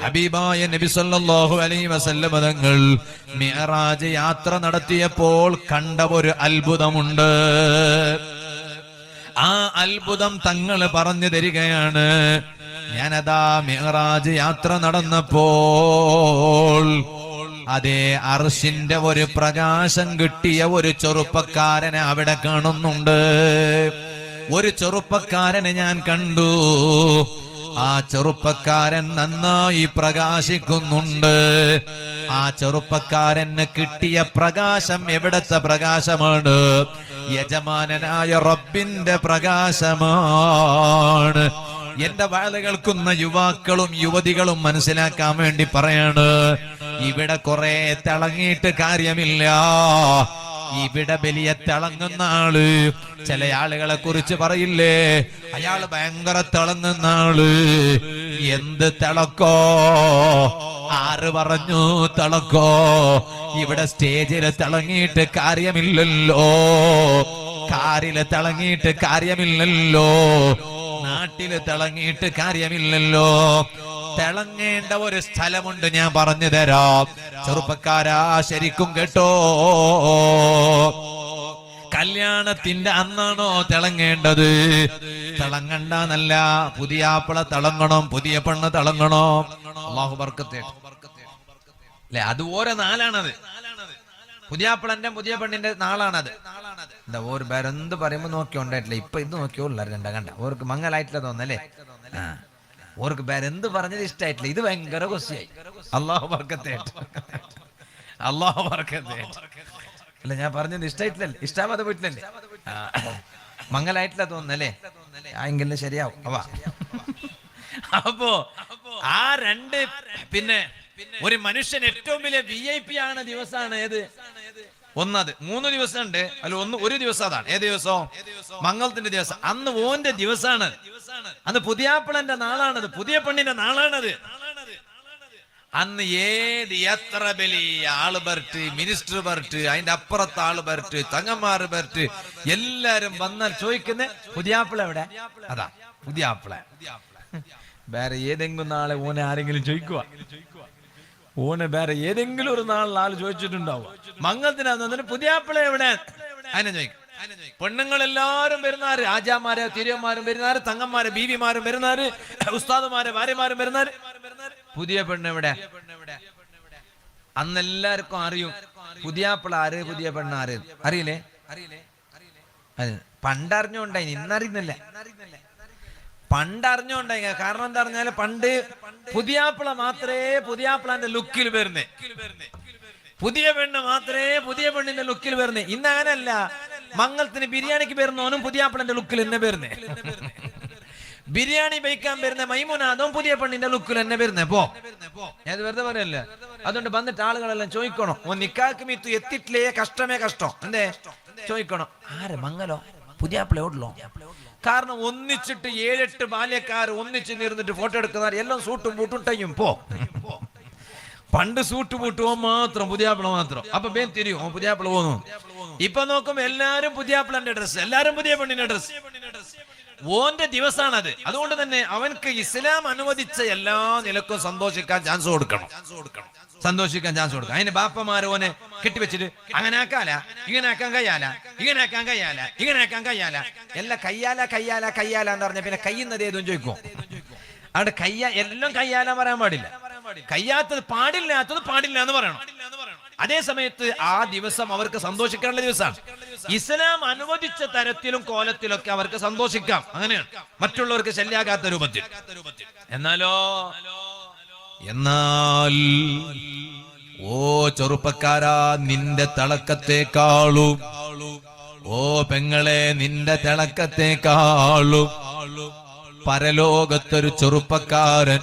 ഹബീബായ നബി സല്ലല്ലാഹു അലൈഹി വസല്ലം തങ്ങൾ മിഅ്റാജ് യാത്ര നടത്തിയപ്പോൾ കണ്ട ഒരു അത്ഭുതമുണ്ട്. ആ അത്ഭുതം തങ്ങൾ പറഞ്ഞു തരികയാണ്. ഞാനതാ മിഅ്റാജ് യാത്ര നടന്നപ്പോൾ അതേ അർശിന്റെ ഒരു പ്രകാശം കിട്ടിയ ഒരു ചെറുപ്പക്കാരനെ അവിടെ കാണുന്നുണ്ട്. ഒരു ചെറുപ്പക്കാരനെ ഞാൻ കണ്ടു. ആ ചെറുപ്പക്കാരൻ നന്നായി പ്രകാശിക്കുന്നുണ്ട്. ആ ചെറുപ്പക്കാരന് കിട്ടിയ പ്രകാശം എവിടത്തെ പ്രകാശമാണ്? യജമാനനായ റബ്ബിന്റെ പ്രകാശമാണ്. എന്റെ വാഴ കേൾക്കുന്ന യുവാക്കളും യുവതികളും മനസ്സിലാക്കാൻ വേണ്ടി പറയാണ്, ഇവിടെ കുറെ തിളങ്ങിയിട്ട് കാര്യമില്ല. ഇവിടെ വലിയ തിളങ്ങുന്ന ആള്, ചില ആളുകളെ കുറിച്ച് പറയില്ലേ, അയാള് ഭയങ്കര തിളങ്ങുന്ന ആള്. എന്ത് തിളക്കോ? ആര് പറഞ്ഞു തിളക്കോ? ഇവിടെ സ്റ്റേജില് തിളങ്ങിയിട്ട് കാര്യമില്ലല്ലോ, കാറില് തിളങ്ങിയിട്ട് കാര്യമില്ലല്ലോ, നാട്ടില് തിളങ്ങിയിട്ട് കാര്യമില്ലല്ലോ. തിളങ്ങേണ്ട ഒരു സ്ഥലമുണ്ട്, ഞാൻ പറഞ്ഞു തരാം. ചെറുപ്പക്കാരാ, ശരിക്കും കേട്ടോ. കല്യാണത്തിന്റെ അന്നാണോ തിളങ്ങേണ്ടത്? തിളങ്ങണ്ടെന്നല്ല, പുതിയ ആപ്പിള തിളങ്ങണം, പുതിയ പെണ്ണ് തിളങ്ങണം. അല്ലാഹു ബർക്കത്ത് അല്ലെ, അത് ഓരോ നാളാണത്. പുതിയാപ്പിളന്റെ പുതിയ പെണ്ണിന്റെ നാളാണത്. എന്താ ഓർ വേറെന്ത് പറയുമ്പോ നോക്കിയോണ്ടായിട്ടില്ല, ഇപ്പൊ ഇത് നോക്കിയോളൂ. രണ്ടാ കണ്ട ഓർക്ക് മംഗലായിട്ടില്ല തോന്നല്ലേ. ഓർക്ക് വേറെന്ത് പറഞ്ഞത് ഇഷ്ടായിട്ടില്ല, ഇത് ഭയങ്കര കൊസിയായി. അല്ലാഹു ബർക്കത്ത് അല്ലാഹു ബർക്കത്ത് അല്ല, ഞാൻ പറഞ്ഞത് ഇഷ്ടായിട്ടില്ലല്ലേ, ഇഷ്ടാവാതെ പോയിട്ടില്ലല്ലേ, മംഗലായിട്ടില്ല തോന്നല്ലേ, എങ്കിലും ശരിയാവും. അപ്പോ ആ രണ്ട്, പിന്നെ ഒരു മനുഷ്യൻ ഏറ്റവും വലിയ VIP ആണ് ദിവസമാണ് ഏത്? ഒന്നത് 3 ദിവസം ഉണ്ട്, അല്ല ഒരു ദിവസം അതാണ്. ഏത് ദിവസം? മംഗളത്തിന്റെ ദിവസം. അന്ന് ഓന്റെ ദിവസമാണ്. അന്ന് പുതിയാപ്പിളന്റെ നാളാണത്, പുതിയ പെണ്ണിന്റെ നാളാണത്. അന്ന് ഏത് എത്ര വലിയ ആള് ബർട്ട്, മിനിസ്റ്റർ ബർട്ട്, അതിന്റെ അപ്പുറത്തെ ആള് ബർട്ട്, തങ്ങന്മാർ ബർട്ട്, എല്ലാരും വന്നാൽ ചോദിക്കുന്ന പുതിയാപ്പിള എവിടെ? അതാ പുതിയാപ്പിള. വേറെ ഏതെങ്കിലും നാളെ ഓനെ ആരെങ്കിലും ചോദിക്കുക? ഓനെ വേറെ ഏതെങ്കിലും ഒരു നാളിൽ ആള് ചോദിച്ചിട്ടുണ്ടാവും. മംഗളത്തിനകത്ത് പുതിയാപ്പിള എവിടെ? അതിനെ ചോദിക്കും. പെണ്ണുങ്ങളെല്ലാരും വരുന്നാര്, ആജാമാരെ തിരിയന്മാരും വരുന്നാര്, തങ്ങന്മാരെ ബീവിമാരും വരുന്നാര്, ഉസ്താദുമാരെ ഭാര്യമാരും വരുന്നാര്. പുതിയ പെണ്ണ് എവിടെ? അന്നെല്ലാവർക്കും അറിയും പുതിയാപ്പിള ആര്, പുതിയ പെണ്ണ് ആര്. അറിയില്ലേ? പണ്ടറിഞ്ഞോണ്ടായി, ഇന്നറിയുന്നില്ല. പണ്ടറിഞ്ഞോണ്ടായി. കാരണം എന്താ പറഞ്ഞാല്, പണ്ട് പുതിയാപ്പിള മാത്രമേ പുതിയാപ്പിളന്റെ ലുക്കിൽ വരുന്നേ, പുതിയ പെണ്ണ് മാത്രമേ പുതിയ പെണ്ണിന്റെ ലുക്കിൽ വരുന്നേ. ഇന്ന് അങ്ങനല്ല. മംഗളത്തിന് ബിരിയാണിക്ക് വരുന്നവനും പുതിയാപ്പിളന്റെ ലുക്കിൽ തന്നെ വരുന്നേ. ബിരിയാണി ബൈക്കാൻ വരുന്ന മൈമുനാദും പുതിയ പെണ്ണിന്റെ ലുക്കിൽ തന്നെ വരുന്നേ. പോ, ഞാൻ വെറുതെ പറയല്ലേ. അതുകൊണ്ട് വന്നിട്ട് ആളുകളെല്ലാം ചോദിക്കണം, ഓ നിക്കാക്ക് മീത്തു എത്തിയിട്ടില്ലേ, കഷ്ടമേ കഷ്ടം. എന്തേ ചോദിക്കണം, ആരെ മംഗലോ പുതിയാപ്പിള ഓടലോ? കാരണം ഒന്നിച്ചിട്ട് 7-8 ബാല്യക്കാർ ഒന്നിച്ച് നിർന്നിട്ട് ഫോട്ടോ എടുക്കുന്നവർ എല്ലാം സൂട്ടും ബൂട്ടും ടൈയും. പോ, പണ്ട് സൂട്ട് ബൂട്ടുവോ മാത്രം, പുതിയാപ്പിള മാത്രം. അപ്പൊ ബേൻ തിരിയും, പുതിയാപ്പിള പോന്നു. ഇപ്പൊ നോക്കുമ്പോ എല്ലാരും പുതിയാപ്പിളന്റെ ഡ്രസ്, എല്ലാരും പുതിയ പെണ്ണിന്റെ ഡ്രസ്. ഓന്റെ ദിവസമാണത്. അതുകൊണ്ട് തന്നെ അവൻക്ക് ഇസ്ലാം അനുവദിച്ച എല്ലാ നിലക്കും സന്തോഷിക്കാൻ ചാൻസ് കൊടുക്കണം, സന്തോഷിക്കാൻ ചാൻസ് കൊടുക്കണം. അതിന് ബാപ്പമാര് ഓനെ കെട്ടിവെച്ചിട്ട് അങ്ങനെ ആക്കാല, ഇങ്ങനെ ആക്കാൻ കഴിയാല, ഇങ്ങനെ ആക്കാൻ കഴിയാല, ഇങ്ങനെ ആക്കാൻ കഴിയാല, എല്ലാം കയ്യാല കയ്യാല കയ്യാല എന്ന് പറഞ്ഞ പിന്നെ കയ്യുന്നത് ഏതും ചോദിക്കും. അവിടെ എല്ലാം കയ്യാല പറയാൻ പാടില്ല. കയ്യാത്തത് പാടില്ലാത്തത് പാടില്ല എന്ന് പറയണം. അതേ സമയത്ത് ആ ദിവസം അവർക്ക് സന്തോഷിക്കാനുള്ള ദിവസമാണ്. ഇസ്ലാം അനുവദിച്ച തരത്തിലും കോലത്തിലൊക്കെ അവർക്ക് സന്തോഷിക്കാം. അങ്ങനെയാണ്, മറ്റുള്ളവർക്ക് ശല്യാകാത്ത രൂപത്തിൽ. എന്നാൽ ഓ ചെറുപ്പക്കാരാ, നിന്റെ തിളക്കത്തെക്കാളും, ഓ പെങ്ങളെ നിന്റെ തിളക്കത്തെക്കാളും പരലോകത്തൊരു ചെറുപ്പക്കാരൻ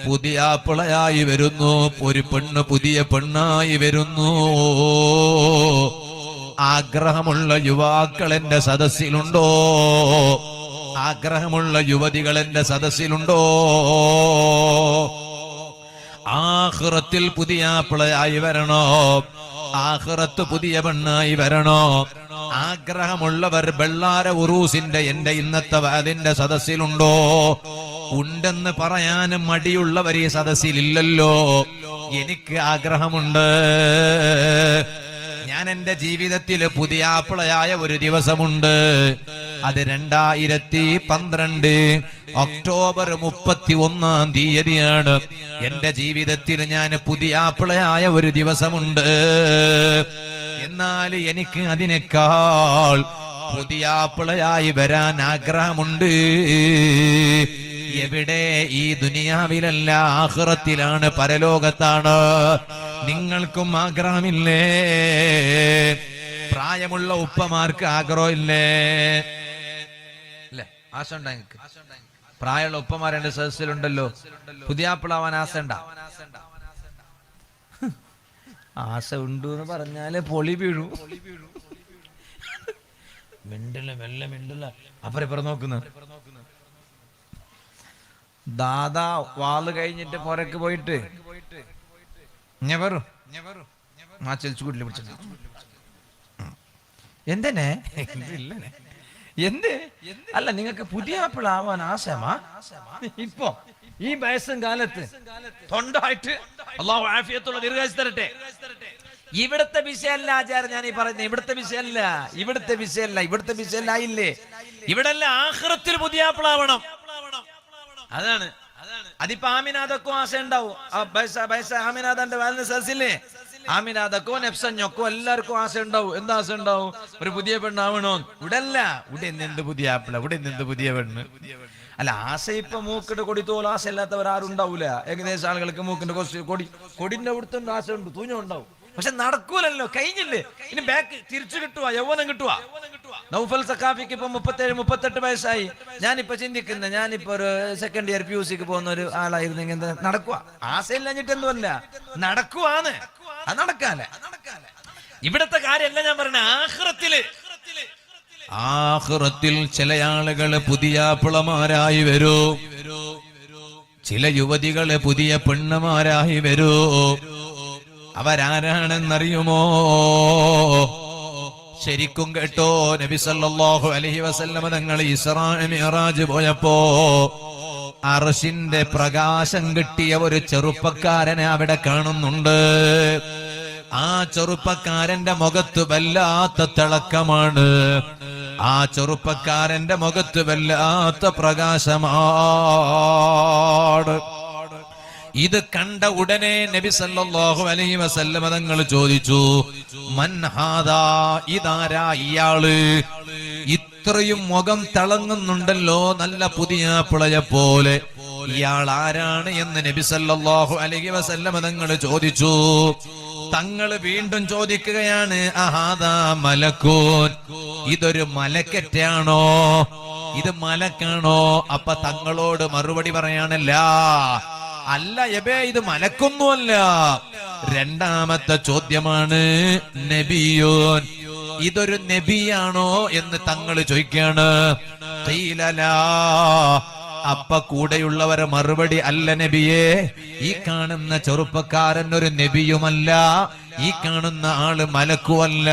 പുതിയാപ്പിളയായി വരുന്നു, ഒരു പെണ്ണ് പുതിയ പെണ്ണായി വരുന്നു. ആഗ്രഹമുള്ള യുവാക്കൾ എന്റെ സദസ്സിലുണ്ടോ? ആഗ്രഹമുള്ള യുവതികൾ എന്റെ സദസ്സിലുണ്ടോ? ആഖിറത്തിൽ പുതിയാപ്പിളയായി വരണോ? ആഖിറത്ത് പുതിയ പെണ്ണായി വരണോ? ആഗ്രഹമുള്ളവർ ബെള്ളാര ഉറൂസിന്റെ എന്റെ ഇന്നത്തെ വാദിന്റെ സദസ്സിലുണ്ടോ? ഉണ്ടെന്ന് പറയാനും മടിയുള്ളവർ ഈ സദസ്സിലില്ലല്ലോ. എനിക്ക് ആഗ്രഹമുണ്ട്. ഞാൻ എന്റെ ജീവിതത്തിൽ പുതിയാപ്പിളയായ ഒരു ദിവസമുണ്ട്. അത് 2012 ഒക്ടോബർ 31 തീയതിയാണ്. എന്റെ ജീവിതത്തിൽ ഞാൻ പുതിയാപ്പിളയായ ഒരു ദിവസമുണ്ട്. എന്നാൽ എനിക്ക് അതിനേക്കാൾ പുതിയാപ്പിളയായി വരാൻ ആഗ്രഹമുണ്ട്. എവിടെ? ഈ ദുനിയാവിലല്ല, ആഖിറത്തിലാണ്, പരലോകത്താണ്. നിങ്ങൾക്കും ആഗ്രഹമില്ലേ? പ്രായമുള്ള ഉപ്പമാർക്ക് ആഗ്രഹമില്ലേ? അല്ലേ? ആശ ഉണ്ടോ നിങ്ങൾക്ക്? പ്രായമുള്ള ഉപ്പമാർ എന്റെ സദസ്സിലുണ്ടല്ലോ. പുതിയാപ്പിളാവാൻ ആശ ഉണ്ടാ? ആശ ഉണ്ട് എന്ന് പറഞ്ഞാല് പൊളി വീഴൂ. മിണ്ടില്ല, മെല്ലെ മിണ്ടില്ല. അപ്പുറം നോക്കുന്നു. ദാദാ വാള് കഴിഞ്ഞിട്ട് പുറക്ക് പോയിട്ട് എന്തെന്നെ എന്ത് അല്ല, നിങ്ങൾക്ക് പുതിയാപ്പിളാവാൻ ആശമാ? ഇപ്പൊ ഈ വയസ്സും കാലത്ത് തൊണ്ടായിട്ട് അല്ലാഹു ആഫിയത്തുള്ള ദീർഘായുസ്സ് തരട്ടെ. ഇവിടുത്തെ വിഷയമല്ല ആചാരം ഞാൻ ഈ പറയുന്നത്. ഇവിടുത്തെ വിഷയമല്ല, ഇവിടുത്തെ വിഷയമല്ല, ഇവിടുത്തെ വിഷയല്ലായില്ലേ. ഇവിടെ അല്ല, ആഖിറത്തിൽ പുതിയാപ്പിളാവണം. അതാണ്. അതിപ്പോ ആമിനാദക്കോ ആശ ഉണ്ടാവും. ആമിനാദന്റെ വാലിന് സദസ്സില്ലേ, ആമിനാദക്കോ നെഫ്സഞ്ഞൊക്കോ എല്ലാവർക്കും ആശ ഉണ്ടാവും. എന്താ ആശ ഉണ്ടാവും? ഒരു പുതിയ പെണ്ണാവണോ? ഇവിടെ അല്ല, ഇവിടെ എന്ത് പുതിയ ആപ്പിള, ഇവിടെ എന്ത് പുതിയ പെണ്ണ്. അല്ല, ആശ ഇപ്പൊ മൂക്കിന്റെ കൊടി തോൽ ആശ ഇല്ലാത്തവർ ആരും ഉണ്ടാവൂല. ഏകദേശം ആളുകൾക്ക് മൂക്കിന്റെ കൊടിന്റെ അവിടുത്തെ ആശ ഉണ്ട്, തൂഞ്ഞം ഉണ്ടാവും. പക്ഷെ നടക്കൂലല്ലോ, കഴിഞ്ഞില്ലേ. ഇനി ബാക്ക് തിരിച്ചു കിട്ടുവാ, യൗവനം കിട്ടുവാ. നൗഫൽ സഖാഫിക്ക് ഇപ്പൊ 37-38 വയസ്സായി. ഞാനിപ്പോ ചിന്തിക്കുന്ന, ഞാനിപ്പോ ഒരു സെക്കൻഡ് ഇയർ PUC പോകുന്ന ഒരു ആളായിരുന്നെങ്കിൽ എന്താ നടക്കുക? ആശയില്ലഞ്ഞിട്ട് എന്തുമല്ല, നടക്കുവാന്ന്. അത് നടക്കാല്ലേ. ഇവിടത്തെ കാര്യമല്ല ഞാൻ പറഞ്ഞ, ആഖിറത്തിൽ ചില ആളുകള് പുതിയ പിളമാരായി വരൂ, ചില യുവതികള് പുതിയ പെണ്ണുമാരായി വരൂ. അവരാരാണെന്നറിയുമോ? ശരിക്കും കേട്ടോ, നബി സല്ലല്ലാഹു അലൈഹി വസല്ലം തങ്ങൾ ഇസ്രാ മിഅ്റാജ് പോയപ്പോ അർശിന്റെ പ്രകാശം കിട്ടിയ ഒരു ചെറുപ്പക്കാരനെ അവിടെ കാണുന്നുണ്ട്. ആ ചെറുപ്പക്കാരന്റെ മുഖത്ത് വല്ലാത്ത തിളക്കമാണ്. ആ ചെറുപ്പക്കാരന്റെ മുഖത്ത് വല്ലാത്ത പ്രകാശമാണ്. ഇത് കണ്ട ഉടനെ നബി സല്ലല്ലാഹു അലൈഹി വസല്ലം തങ്ങൾ ചോദിച്ചു, മൻ ഹാദാ? ഇതാരാ ഇയാള്? ഇത്രയും മുഖം തിളങ്ങുന്നുണ്ടല്ലോ, നല്ല പുതിയ പിളയെ പോലെ. ഇയാൾ ആരാണ് എന്ന് നബി സല്ലല്ലാഹു അലൈഹി വസല്ലം തങ്ങൾ ചോദിച്ചു. തങ്ങൾ വീണ്ടും ചോദിക്കുകയാണ്, അഹാദാ മലക്കൂൻ? ഇതൊരു മലക്കറ്റാണോ? ഇത് മലക്കാണോ? അപ്പൊ തങ്ങളോട് മറുപടി പറയാനല്ല, അല്ല എബേ, ഇത് മലക്കൊന്നുമല്ല. രണ്ടാമത്തെ ചോദ്യമാണ്, നബിയോൻ? ഇതൊരു നബിയാണോ എന്ന് തങ്ങൾ ചോദിക്കാണ്. ഖീലലാ. അപ്പ കൂടെയുള്ളവരെ മറുപടി, അല്ല നബിയേ, ഈ കാണുന്ന ചെറുപ്പക്കാരൻ ഒരു നബിയുമല്ല, ഈ കാണുന്ന ആള് മലക്കുമല്ല.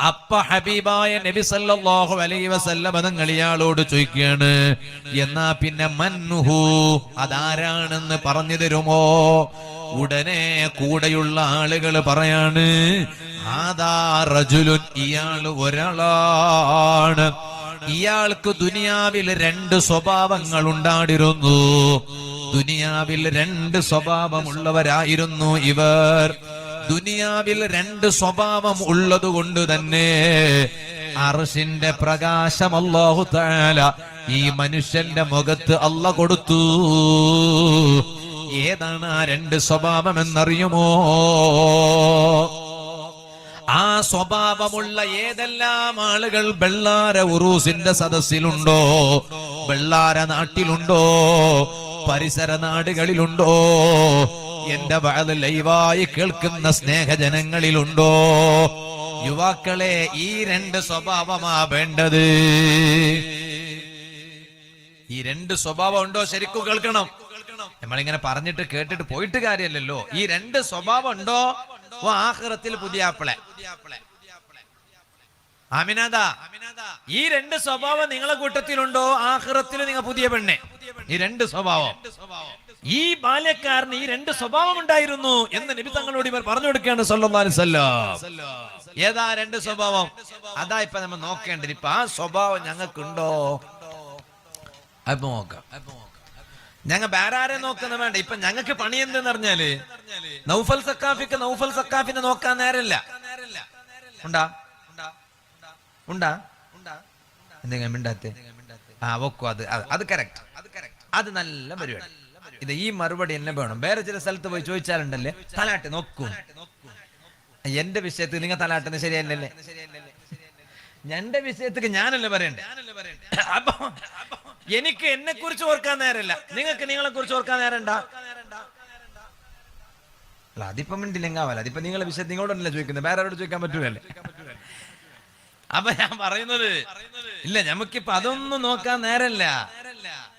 അപ്പ ഹബീബായ നബി സല്ലല്ലാഹു അലൈഹി വസല്ലം തങ്ങൾ ഇയാളോട് ചോദിക്കുകയാണ്, എന്നാ പിന്നെ മൻഹു? അതാരാണെന്ന് പറഞ്ഞു തരുമോ? ഉടനെ കൂടെയുള്ള ആളുകൾ പറയാണ്, ആദാ റജുലുൻ? ഇയാൾ ഒരാളാണ്. ഇയാൾക്ക് ദുനിയാവിൽ 2 സ്വഭാവങ്ങൾ ഉണ്ടായിരുന്നു. ദുനിയാവിൽ 2 സ്വഭാവമുള്ളവരായിരുന്നു ഇവർ. ദുനിയാവിൽ 2 സ്വഭാവം ഉള്ളത് കൊണ്ട് തന്നെ അർശിന്റെ പ്രകാശം അല്ലാഹു തആല ഈ മനുഷ്യന്റെ മുഖത്ത് അല്ലാഹു കൊടുത്തു. ഏതാണ് ആ 2 സ്വഭാവം എന്നറിയുമോ? ആ സ്വഭാവമുള്ള ഏതെല്ലാം ആളുകൾ ബെള്ളാര ഉറൂസിന്റെ സദസ്സിലുണ്ടോ, ബെള്ളാര നാട്ടിലുണ്ടോ, പരിസര നാടുകളിലുണ്ടോ, എന്റെ വഅദ് ലൈവായി കേൾക്കുന്ന സ്നേഹജനങ്ങളിലുണ്ടോ? യുവാക്കളെ, ഈ 2 സ്വഭാവമാ വേണ്ടത്. ഈ 2 സ്വഭാവം ഉണ്ടോ? ശരിക്കും കേൾക്കണം. നമ്മളിങ്ങനെ പറഞ്ഞിട്ട് കേട്ടിട്ട് പോയിട്ട് കാര്യമല്ലല്ലോ. ഈ 2 സ്വഭാവം ഉണ്ടോ? ആഖിറത്തിൽ പുതിയാപ്പിളെ. ആമിനാദാ, ഈ രണ്ട് സ്വഭാവം നിങ്ങളെ കൂട്ടത്തിലുണ്ടോ? ആഖിറത്തിൽ നിങ്ങൾ പുതിയ പെണ്ണെ, ഈ രണ്ട് സ്വഭാവം, ഈ ബാല്യക്കാരന് ഈ രണ്ട് സ്വഭാവം ഉണ്ടായിരുന്നു എന്ന് നബി തങ്ങളോട് ഇവർ പറഞ്ഞു കൊടുക്കുകയാണ് സല്ലല്ലാഹു അലൈഹി വസല്ലം. ഏതാ രണ്ട് സ്വഭാവം? അതാ ഇപ്പൊ നമ്മൾ നോക്കേണ്ടത്. ഇപ്പൊ ആ സ്വഭാവം ഞങ്ങൾക്കുണ്ടോ? അപ്പൊ നോക്കാം. ഞങ്ങൾ വേറെ നോക്കുന്ന വേണ്ട. ഇപ്പൊ ഞങ്ങൾക്ക് പണി എന്തെന്ന് പറഞ്ഞാല് നൗഫൽ സക്കാഫിനെ നോക്കാൻ നേരമില്ല. ഉണ്ടാ ഉണ്ടാ എന്തെങ്കിലും മിണ്ടാത്തെ? ആ വെക്കോ, അത് കറക്റ്റ്, അത് നല്ല പരിപാടി. ഇത് ഈ മറുപടി എന്നെ വേണം. വേറെ ചില സ്ഥലത്ത് പോയി ചോദിച്ചാലുണ്ടല്ലേ, തലാട്ട് നോക്കൂ. എന്റെ വിഷയത്തിൽ നിങ്ങൾ തലാട്ടുന്നത് ശരിയല്ലല്ലേ? എന്റെ വിഷയത്തേക്ക് ഞാനല്ലേ പറയണ്ടേ? അപ്പൊ എനിക്ക് എന്നെ കുറിച്ച് ഓർക്കാൻ നേരമില്ല, നിങ്ങൾക്ക് നിങ്ങളെ കുറിച്ച് ഓർക്കാൻ നേരണ്ട. അല്ല, അതിപ്പോ മിണ്ടില്ലെങ്കാവല്ല. അതിപ്പോ നിങ്ങളെ വിഷയത്തിൽ നിങ്ങളോടല്ലേ ചോദിക്കുന്നത്, വേറെ ആരോട് ചോദിക്കാൻ പറ്റൂലല്ലേ? അപ്പൊ ഞാൻ പറയുന്നത്, ഇല്ല, ഞമ്മക്കിപ്പോ അതൊന്നും നോക്കാൻ നേരല്ല.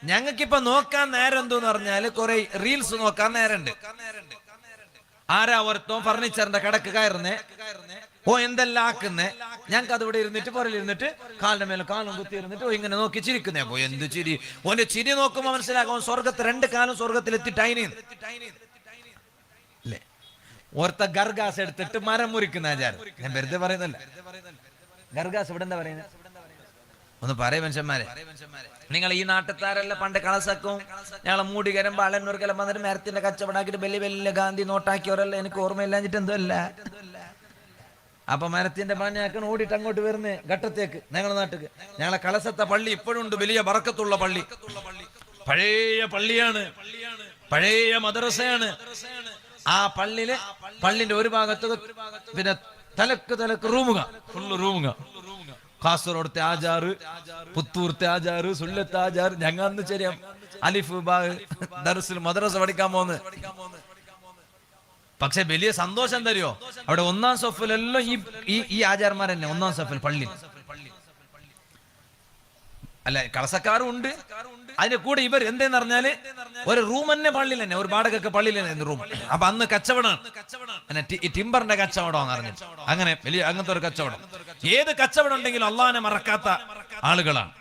ഞങ്ങൾക്കിപ്പോ നോക്കാൻ നേരം എന്തോന്ന് പറഞ്ഞാല് കുറെ റീൽസ് നോക്കാൻ നേരണ്ട്. ആരാ ഓർത്തോ ഫർണിച്ചറിന്റെ കടക്ക് കയറുന്നേ, ഓ എന്തെല്ലാം ആക്കുന്നേ, ഞങ്ങൾക്ക് അത് ഇവിടെ ഇരുന്നിട്ട് പുറയിലിരുന്നിട്ട് കാലിന്റെ മേലെ കാലും കുത്തി ഇരുന്നിട്ട് ഓ ഇങ്ങനെ നോക്കി ചിരിക്കുന്നേ. പോ എന്ത് ചിരി! ഓന്റെ ചിരി നോക്കുമ്പോ മനസ്സിലാക്കും സ്വർഗത്ത് രണ്ട് കാലും സ്വർഗത്തിലെത്തിട്ടൈനേ. അല്ലേ? ഓർത്ത ഗർഗാസ് എടുത്തിട്ട് മരം മുറിക്കുന്ന ആചാരം. ഞാൻ വെറുതെ പറയുന്നല്ല. ഗർഗാസ് ഇവിടെ എന്താ പറയുന്നത്? ഒന്ന് പറയും മനുഷ്യന്മാരെ. നിങ്ങൾ ഈ നാട്ടുകാരല്ല പണ്ട് കളസക്കും ഞങ്ങളെ മൂടികരം ബാലന്നൂർക്കെല്ലാം വന്നിട്ട് മരത്തിന്റെ കച്ചവടാക്കിട്ട് വലിയ വലിയ ഗാന്ധി നോട്ടാക്കിയവരല്ല. എനിക്ക് ഓർമ്മയില്ലാഞ്ഞിട്ട് എന്തോ അല്ല. അപ്പൊ മരത്തിന്റെ പണിയാക്കാൻ ഓടിയിട്ട് അങ്ങോട്ട് വരുന്നേ ഘട്ടത്തേക്ക് ഞങ്ങളെ നാട്ടിക്ക്. ഞങ്ങളെ കളസത്തെ പള്ളി ഇപ്പോഴും ഉണ്ട്, വലിയ ബറക്കത്തുള്ള പള്ളി, പഴയ പള്ളിയാണ്, പഴയ മദ്രസയാണ്. ആ പള്ളിന്റെ ഒരു ഭാഗത്ത് പിന്നെ തലക്ക് റൂമുക, ഫുള്ള് റൂമുക. കാസർഗോഡത്തെ ആചാറ്, പുത്തൂർത്തെ ആചാറ്, സുല്ലത്തെ ആചാറ്. ഞങ്ങൾ അന്ന് ശരിയാ അലിഫ് ബാഗ് ദർസിൽ മദ്രസ പഠിക്കാൻ പോന്ന്. പക്ഷെ വലിയ സന്തോഷം തരുമോ? അവിടെ ഒന്നാം സഫിലെല്ലാം ഈ ആചാരന്മാർ തന്നെ ഒന്നാം സഫിൽ പള്ളി. അല്ല, കളസക്കാരും ഉണ്ട്. അതിന്റെ കൂടെ ഇവർ എന്തെന്ന് പറഞ്ഞാല് ഒരു റൂം തന്നെ പള്ളിയിൽ തന്നെ, ഒരു വാടകയ്ക്ക് പള്ളിയിൽ തന്നെ റൂം. അപ്പൊ അന്ന് കച്ചവടമാണ്, ടിമ്പറിന്റെ കച്ചവടം എന്ന് പറഞ്ഞു. അങ്ങനെ വലിയ അങ്ങനത്തെ ഒരു കച്ചവടം. ഏത് കച്ചവടം ഉണ്ടെങ്കിലും അള്ളാഹിനെ മറക്കാത്ത ആളുകളാണ്.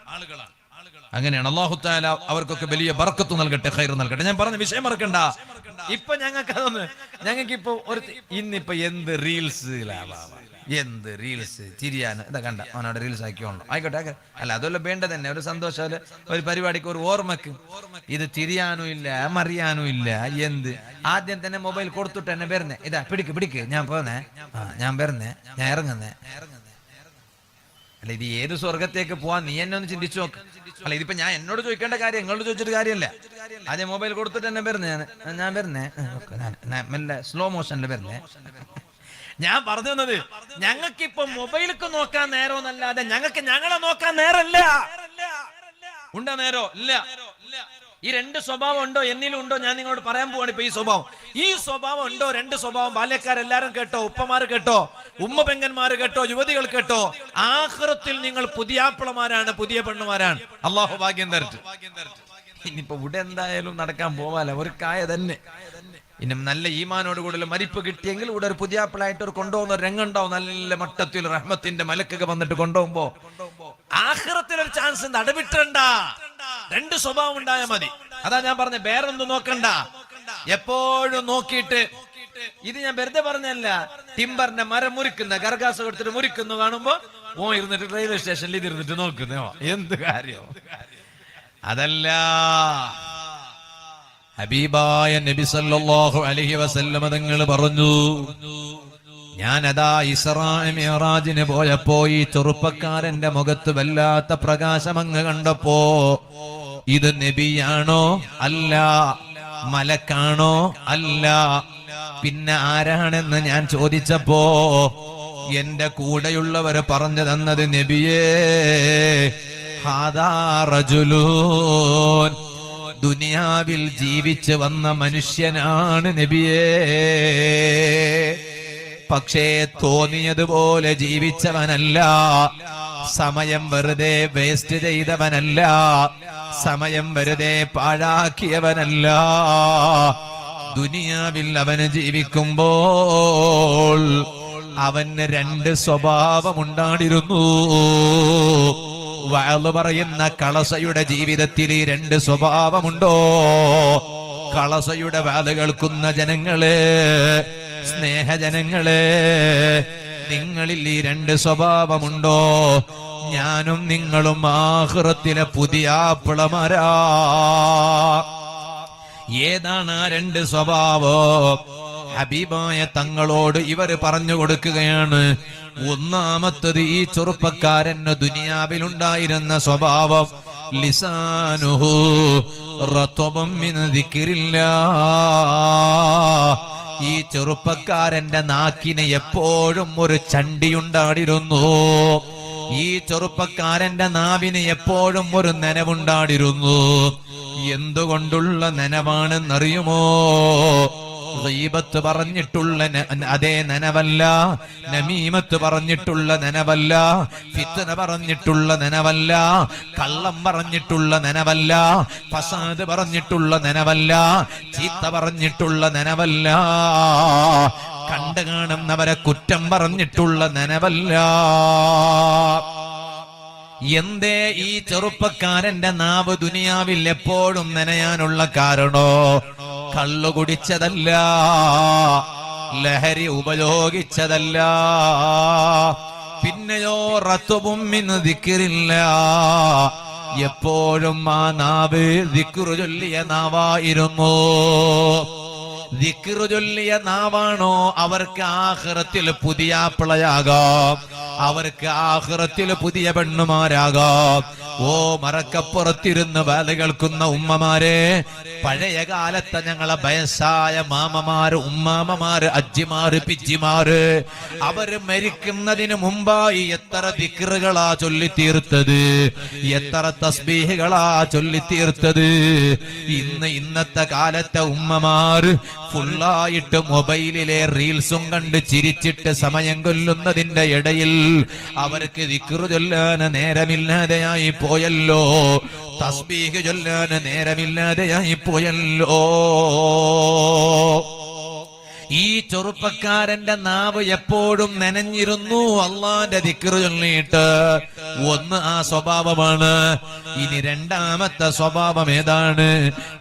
അങ്ങനെയാണ്. അല്ലാഹു തആല അവർക്കൊക്കെ വലിയ ബർക്കത്ത് നൽകട്ടെ, ഖൈർ നൽകട്ടെ. ഞാൻ പറഞ്ഞ വിഷയം മറക്കണ്ട. ഇപ്പൊ ഞങ്ങൾക്ക് അതൊന്ന്, ഞങ്ങൾക്ക് ഇപ്പൊ ഇന്നിപ്പോ എന്ത് റീൽസ് ചിരിയാൻ ഇതാ കണ്ട അവനോട് റീൽസ് ആക്കിയോളൂ. ആയിക്കോട്ടെ, അല്ല അതെല്ലാം വേണ്ടത് തന്നെ. ഒരു സന്തോഷം, ഒരു പരിപാടിക്ക്, ഒരു ഓർമ്മക്ക്. ഇത് തിരിയാനും ഇല്ല, മറിയാനും ഇല്ല. എന്ത് ആദ്യം തന്നെ മൊബൈൽ കൊടുത്തിട്ട് തന്നെ വരുന്നേ, ഇതാ പിടിക്ക് ഞാൻ പോന്നേ, ഞാൻ വരുന്നേ, ഞാൻ ഇറങ്ങുന്നേ. അല്ല, ഇത് ഏത് സ്വർഗത്തേക്ക് പോവാൻ നീ എന്നെ ഒന്ന് ചിന്തിച്ചു നോക്ക്. അല്ല, ഇതിപ്പോ ഞാൻ എന്നോട് ചോദിക്കേണ്ട കാര്യം നിങ്ങളോട് ചോദിച്ചിട്ട് കാര്യമല്ല. ആദ്യം മൊബൈൽ കൊടുത്തിട്ട് തന്നെ വരുന്നേ, ഞാൻ വരുന്നേ, മെല്ലെ സ്ലോ മോഷനിൽ വരുന്നേ. ഞാൻ പറഞ്ഞു തന്നത്, ഞങ്ങൾക്കിപ്പൊ മൊബൈലിക്ക് നോക്കാൻ നേരമെന്നല്ലാതെ ഞങ്ങൾക്ക് ഞങ്ങളെ നോക്കാൻ നേരല്ല. ഉണ്ടോ നേരോ? ഇല്ല. ഈ രണ്ട് സ്വഭാവം ഉണ്ടോ എന്നിലും ഉണ്ടോ? ഞാൻ നിങ്ങളോട് പറയാൻ പോവാണ്. ഇപ്പൊ ഈ സ്വഭാവം ഉണ്ടോ? രണ്ട് സ്വഭാവം. ബാല്യക്കാരെല്ലാരും കേട്ടോ, ഉപ്പമാര് കേട്ടോ, ഉമ്മ പെങ്ങന്മാര് കേട്ടോ, യുവതികൾ കേട്ടോ. ആഖിറത്തിൽ നിങ്ങൾ പുതിയാപ്പിളമാരാണ്, പുതിയ പെണ്ണുമാരാണ്. അള്ളാഹു ഭാഗ്യം തരട്ടെ. ഇനിയിപ്പോ ഇവിടെ എന്തായാലും നടക്കാൻ പോവാല, ഒരു കായ തന്നെ. ഇനി നല്ല ഈമാനോട് കൂടെ മരിപ്പ് കിട്ടിയെങ്കിൽ ഇവിടെ ഒരു പുതിയാപ്പിളായിട്ട് ഒരു കൊണ്ടുപോകുന്ന ഒരു രംഗുണ്ടാവും. നല്ല മട്ടത്തിൽ റഹ്മത്തിന്റെ മലക്കൊക്കെ വന്നിട്ട് കൊണ്ടുപോകുമ്പോ ആഖിറത്തിൽ ഒരു ചാൻസ് ഉണ്ട്. അടവിട്ടണ്ട. രണ്ട് സ്വഭാവം ഉണ്ടായാൽ മതി. അതാ ഞാൻ പറഞ്ഞ, വേറൊന്നും നോക്കണ്ട. എപ്പോഴും നോക്കിയിട്ട്, ഇത് ഞാൻ വെറുതെ പറഞ്ഞല്ല, ടിമ്പറിന്റെ മരം മുറിക്കുന്ന ഗർഗാസ് കൊടുത്തിട്ട് മുറിക്കുന്നു കാണുമ്പോ ഓ ഇരുന്നിട്ട് റെയിൽവേ സ്റ്റേഷനിൽ ഇതിരുന്നിട്ട് നോക്കുന്നോ, എന്ത് കാര്യം? അതല്ല. ഹബീബായ നബി സല്ലല്ലാഹു അലൈഹി വസല്ലം തങ്ങൾ പറഞ്ഞു, ഞാനതാ ഇസ്രാ മിഅ്റാജിന് പോയപ്പോ ഈ ചെറുപ്പക്കാരന്റെ മുഖത്ത് വല്ലാത്ത പ്രകാശമങ്ങ് കണ്ടപ്പോ, ഇത് നബിയാണോ? അല്ല. മലക്കാണോ? അല്ല. പിന്നെ ആരാണെന്ന് ഞാൻ ചോദിച്ചപ്പോ എന്റെ കൂടെയുള്ളവര് പറഞ്ഞു തന്നത്, നബിയേ ഹാദാ റജുലൂൻ, ദുനിയാവിൽ ജീവിച്ച് വന്ന മനുഷ്യനാണ് നബിയേ. പക്ഷേ തോന്നിയതുപോലെ ജീവിച്ചവനല്ല, സമയം വെറുതെ വേസ്റ്റ് ചെയ്തവനല്ല, സമയം വെറുതെ പാഴാക്കിയവനല്ല. ദുനിയാവിൽ അവന് ജീവിക്കുമ്പോൾ അവന് 2 സ്വഭാവമുണ്ടായിരുന്നു. വഅള് പറയുന്ന കളസയുടെ ജീവിതത്തിൽ 2 സ്വഭാവമുണ്ടോ? കളസയുടെ വഅള് കേൾക്കുന്ന ജനങ്ങളെ, സ്നേഹജനങ്ങളെ, നിങ്ങളിൽ ഈ 2 സ്വഭാവമുണ്ടോ? ഞാനും നിങ്ങളും ആഖിറത്തിലെ പുതിയ ആപ്പിളമാരാ. ഏതാണ് ആ 2 സ്വഭാവം? ഹബീബായ തങ്ങളോട് ഇവർ പറഞ്ഞു കൊടുക്കുകയാണ്. ഒന്നാമത്തത്, ഈ ചെറുപ്പക്കാരന് ദുനിയാവിലുണ്ടായിരുന്ന സ്വഭാവം ലിസാനുഹു റത്ബം മിൻ ദിക്രില്ലാഹ്. ഈ ചെറുപ്പക്കാരന്റെ നാക്കിന് എപ്പോഴും ഒരു ചണ്ടിയുണ്ടായിരുന്നു. ഈ ചെറുപ്പക്കാരന്റെ നാവിന് എപ്പോഴും ഒരു നനവുണ്ടായിരുന്നു. എന്തുകൊണ്ടുള്ള നനവാണെന്നറിയുമോ? ഗീബത്ത് പറഞ്ഞിട്ടുള്ള അതേ നനവല്ല, നമീമത്ത് പറഞ്ഞിട്ടുള്ള നനവല്ല, ഫിത്ന പറഞ്ഞിട്ടുള്ള നനവല്ല, കള്ളം പറഞ്ഞിട്ടുള്ള നനവല്ല, ഫസാദ് പറഞ്ഞിട്ടുള്ള നനവല്ല, ചീത്ത പറഞ്ഞിട്ടുള്ള നനവല്ല, കണ്ടു കാണുന്നവരെ കുറ്റം പറഞ്ഞിട്ടുള്ള നനവല്ല. എന്തേ ഈ ചെറുപ്പക്കാരന്റെ നാവ് ദുനിയാവിൽ എപ്പോഴും നനയാനുള്ള കാരണോ? കള്ളു കുടിച്ചതല്ല, ലഹരി ഉപയോഗിച്ചതല്ല, പിന്നെയോ റത്ബും മിൻ ദിക്രില്ലാഹ്. എപ്പോഴും ആ നാവ് ദിക്റ് ചൊല്ലിയ നാവായിരുന്നു. ദിക്റ് ചൊല്ലിയ നാവാണോ അവർക്ക് ആഖിറത്തിൽ പുതിയ ആപ്പിളയാകാം, അവർക്ക് ആഖിറത്തിൽ പുതിയ പെണ്ണുമാരാകാം. ഓ മറക്കപ്പുറത്തിരുന്ന് വേല കേൾക്കുന്ന ഉമ്മമാരെ, പഴയ കാലത്തെ ഞങ്ങളെ വയസ്സായ മാമമാര്, ഉമ്മാമമാര്, അജ്ജിമാര്, പിജ്ജിമാര്, അവര് മരിക്കുന്നതിന് മുമ്പായി എത്ര ദിക്റുകളാ ചൊല്ലിത്തീർത്തത്, എത്ര തസ്ബീഹുകളാ ചൊല്ലിത്തീർത്തത്. ഇന്നത്തെ കാലത്തെ ഉമ്മമാര് ഫുള്ളായിട്ട് മൊബൈലിലെ റീൽസും കണ്ട് ചിരിച്ചിട്ട് സമയം കൊല്ലുന്നതിന്റെ ഇടയിൽ അവർക്ക് ദിക്റ് ചൊല്ലാൻ നേരമില്ലാതെയായി പോയല്ലോ, തസ്ബീഹ് ചൊല്ലാൻ നേരമില്ലാതെയായി പോയല്ലോ. ഈ ചെറുപ്പക്കാരന്റെ നാവ് എപ്പോഴും നനഞ്ഞിരുന്നു അള്ളാന്റെ ദിക്റ് ചൊല്ലിയിട്ട്. ഒന്ന് ആ സ്വഭാവമാണ്. ഇനി രണ്ടാമത്തെ സ്വഭാവം ഏതാണ്?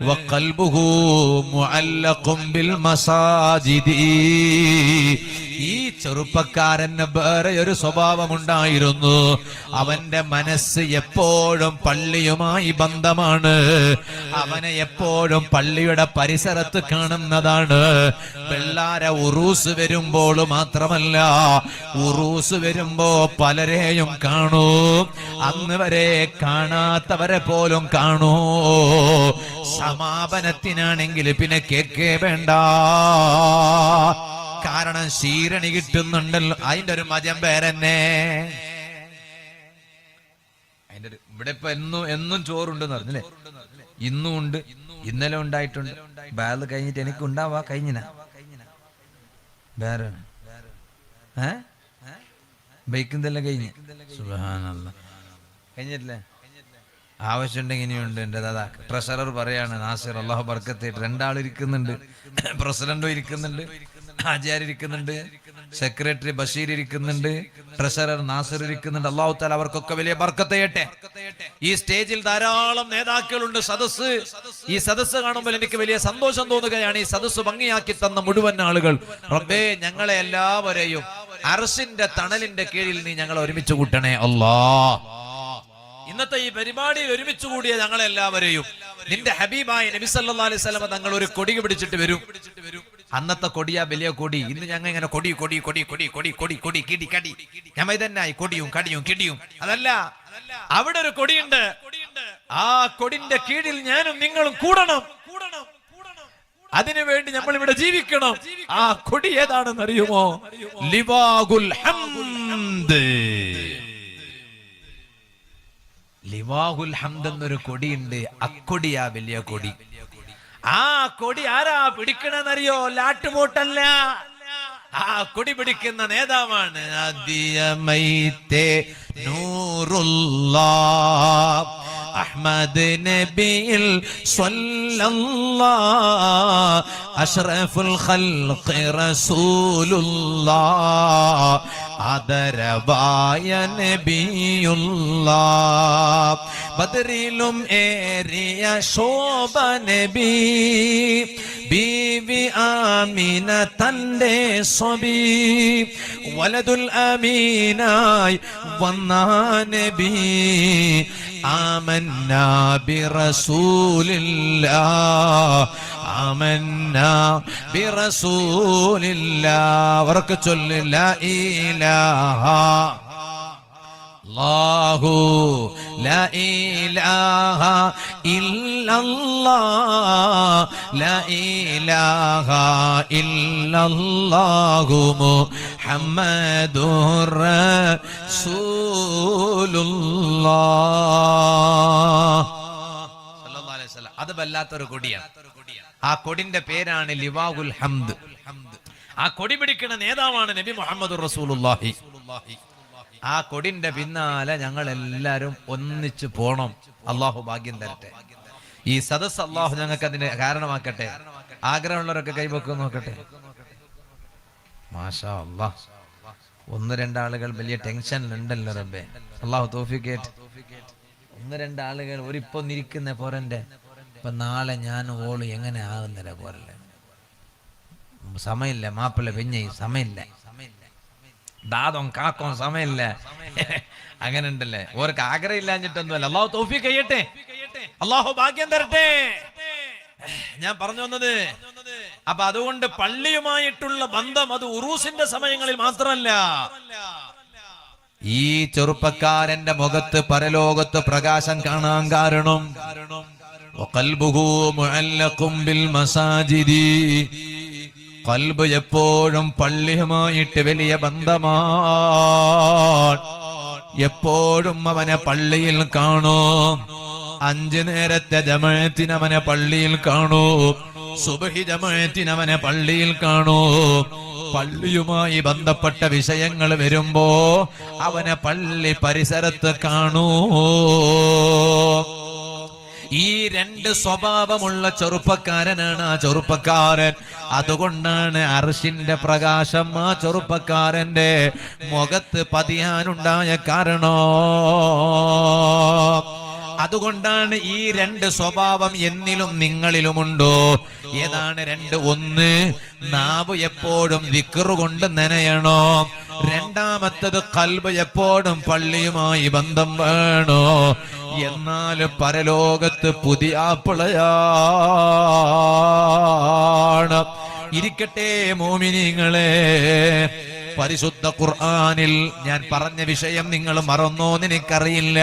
വഖൽബുഹു മുഅല്ലഖും ബിൽ മസാജിദി. ഈ ചെറുപ്പക്കാരന് വേറെ ഒരു സ്വഭാവമുണ്ടായിരുന്നു. അവന്റെ മനസ്സ് എപ്പോഴും പള്ളിയുമായി ബന്ധമാണ്. അവനെ എപ്പോഴും പള്ളിയുടെ പരിസരത്ത് കാണുന്നതാണ്. പിള്ളാര ഉറൂസ് വരുമ്പോൾ മാത്രമല്ല, ഉറൂസ് വരുമ്പോ പലരെയും കാണൂ, അന്ന് വരെ കാണാത്തവരെ പോലും കാണൂ. സമാപനത്തിനാണെങ്കിൽ പിന്നെ കേക്കേ വേണ്ട, കാരണം ശീരണി കിട്ടുന്നുണ്ടല്ലോ. അതിന്റെ ഒരു മജം പേരെന്നെ. അതിന്റെ ഇവിടെ ഇപ്പൊ എന്നും ചോറുണ്ടെന്ന് പറഞ്ഞില്ലേ? ഇന്നും ഉണ്ട്, ഇന്നലെ ഉണ്ടായിട്ടുണ്ട്. ബാല് കഴിഞ്ഞിട്ട് എനിക്ക് ഉണ്ടാവാ കഴിഞ്ഞിന വേറെ ബൈക്കെന്തെല്ലാം കഴിഞ്ഞ് സുബ്ഹാനല്ലാഹ് കഴിഞ്ഞിട്ടില്ലേ? ആവശ്യമുണ്ടെങ്കിൽ ഇനിയുണ്ട്. എന്റെ ദാദാ ട്രഷറർ പറയാണ്, നാസിർ അള്ളാഹു ബർക്കത്തായിട്ട് 2 ആൾ ഇരിക്കുന്നുണ്ട്. പ്രസിഡന്റും ഇരിക്കുന്നുണ്ട്, ആചാര്യ ഇരിക്കുന്നുണ്ട്, സെക്രട്ടറി ബഷീർ ഇരിക്കുന്നുണ്ട്, ട്രഷറർ നാസിർ ഇരിക്കുന്നുണ്ട്. അള്ളാഹു തആല അവർക്കൊക്കെ വലിയ ബർക്കത്ത് ചെയ്യട്ടെ. ഈ സ്റ്റേജിൽ ധാരാളം നേതാക്കളുണ്ട്. സദസ്സ്, ഈ സദസ്സ് കാണുമ്പോൾ എനിക്ക് വലിയ സന്തോഷം തോന്നുകയാണ്. ഈ സദസ്സ് ഭംഗിയാക്കി തന്ന മുഴുവൻ ആളുകൾ, റബ്ബേ ഞങ്ങളെ എല്ലാവരെയും അർശിന്റെ തണലിന്റെ കീഴിൽ നീ ഞങ്ങളെ ഒരുമിച്ച് കൂട്ടണേ അല്ലാഹ്. ഇന്നത്തെ ഈ പരിപാടിയിൽ ഒരുമിച്ച് കൂടിയ ഞങ്ങളെല്ലാവരെയും നിന്റെ ഹബീബായ നബി സല്ലല്ലാഹു അലൈഹി വസല്ലം തങ്ങൾ ഒരു കൊടി പിടിച്ചിട്ട് വരും. അന്നത്തെ കൊടിയാ വലിയ കൊടി. ഇന്ന് ഞങ്ങൾ ഇങ്ങനെ കൊടി കൊടി കൊടി കൊടി കൊടി കൊടി കൊടി കിടി കടി ഞമ്മ ഇതന്നായി കൊടിയും കടിയും കിടിയും. അതല്ല, അവിടെ ഒരു കൊടിയുണ്ട്. ആ കൊടിന്റെ കീഴിൽ ഞാനും നിങ്ങളും കൂടണം. അതിനുവേണ്ടി നമ്മൾ ഇവിടെ ജീവിക്കണം. ആ കൊടി ഏതാണെന്ന് അറിയുമോ? ലിവാഗുൽ ഹംദ്. ലിവാഹുൽ ഹംദ് എന്നൊരു കൊടിയുണ്ട്. അക്കൊടിയാ വലിയ കൊടി. ആ കൊടി ആരാ പിടിക്കണമെന്നറിയോ? ലാട്ടുമോട്ടല്ല, ആ കൊടി പിടിക്കുന്ന നേതാവാണ്. അഹ്മദ് നബിയിൽ സ്വല്ലല്ലാഹ് അഷ്റഫുൽ ഖൽഖി റസൂലുള്ളാഹ് ആദരവായ നബിയുള്ളാഹ് ബദറിലും ഏറിയ ശോഭ നബി ബീവി ആമിന തന്റെ സ്വബി വലതുൽ അമീനായി വന്ന നബി ആമന്നാ ബിറസൂലില്ലാഹ് ആമന്നാ ബിറസൂലില്ലാഹ് വറക്ക ചൊല്ല് ലാ ഇലാഹ അല്ലാഹു ലാ ഇലാഹ ഇല്ലല്ലാഹ് ലാ ഇലാഹ ഇല്ലല്ലാഹു മുഹമ്മദുർ റസൂലുള്ളാഹ് സല്ലല്ലാഹു അലൈഹി വസല്ലം. അത് വല്ലാത്തൊരു കൊടിയാണ്. ആ കൊടിന്റെ പേരാണ് ലിവാഉൽ ഹംദ്. ആ കൊടി പിടിക്കുന്ന നേതാവാണ് നബി മുഹമ്മദുർ റസൂലുള്ളാഹി. ആ കൊടിന്റെ പിന്നാലെ ഞങ്ങൾ എല്ലാവരും ഒന്നിച്ചു പോണം. അള്ളാഹു ഭാഗ്യം തരട്ടെ. ഈ സദസ് അള്ളാഹു ഞങ്ങൾക്ക് അതിന് കാരണമാക്കട്ടെ. ആഗ്രഹമുള്ളവരൊക്കെ കൈവെക്കും നോക്കട്ടെ. മാഷാ അല്ലാഹ്. ഒന്ന് രണ്ടാളുകൾ വലിയ ടെൻഷനിലുണ്ടല്ലോ റബ്ബേ. അള്ളാഹു തൗഫീഖ് ചെയ്യട്ടെ. ഒന്ന് രണ്ടാളുകൾ ഒരിപ്പം ഇരിക്കുന്ന പോരന്റെ ഇപ്പൊ നാളെ ഞാൻ ഓള് എങ്ങനെ ആകുന്നില്ല പോരല്ലേ. സമയമില്ല മാപ്പിള പെഞ്ഞ സമയമില്ല, ദാദം കാക്കോ സമയമില്ല. അങ്ങനെ ഉണ്ടല്ലേ. ഓർക്ക് ആഗ്രഹം ഇല്ലാഞ്ഞിട്ടൊന്നുമല്ല. അള്ളാഹു തൗഫീഖ് ചെയ്യട്ടെ. അള്ളാഹു ഭാഗ്യം തരട്ടെ. ഞാൻ പറഞ്ഞു വന്നത് അപ്പൊ അതുകൊണ്ട് പള്ളിയുമായിട്ടുള്ള ബന്ധം അത് ഉറൂസിന്റെ സമയങ്ങളിൽ മാത്രമല്ല. ഈ ചെറുപ്പക്കാരന്റെ മുഖത്ത് പരലോകത്ത് പ്രകാശം കാണാൻ കാരണം വഖൽബുഹു മുഅല്ലഖും ബിൽ മസാജിദി, ഖൽബ് എപ്പോഴും പള്ളിയുമായിട്ട് വലിയ ബന്ധമാണ്. എപ്പോഴും അവനെ പള്ളിയിൽ കാണും. 5 നേരത്തെ ജമാഅത്തിന് അവനെ പള്ളിയിൽ കാണും. സുബ്ഹി ജമാഅത്തിന് അവനെ പള്ളിയിൽ കാണും. പള്ളിയുമായി ബന്ധപ്പെട്ട വിഷയങ്ങൾ വരുമ്പോ അവനെ പള്ളി പരിസരത്ത് കാണൂ. ഈ 2 സ്വഭാവമുള്ള ചെറുപ്പക്കാരനാണ് ആ ചെറുപ്പക്കാരൻ. അതുകൊണ്ടാണ് അർശിന്റെ പ്രകാശം ആ ചെറുപ്പക്കാരന്റെ മുഖത്ത് പതിയാനുണ്ടായ കാരണോ. അതുകൊണ്ടാണ് ഈ 2 സ്വഭാവം എന്നിലും നിങ്ങളിലുമുണ്ടോ. ഏതാണ് 2? 1, നാവ് എപ്പോഴും ദിക്റ് കൊണ്ട് നനയണോ. 2ാമത്തത് ഖൽബ് എപ്പോഴും പള്ളിയുമായി ബന്ധം വേണോ. എന്നാൽ പരലോകത്ത് പുതിയ ആപ്പിളയാണ്. ഇരിക്കട്ടെ മോമിനീങ്ങളെ, പരിശുദ്ധ ഖുർആനിൽ ഞാൻ പറഞ്ഞ വിഷയം നിങ്ങൾ മറന്നോന്ന് എനിക്കറിയില്ല.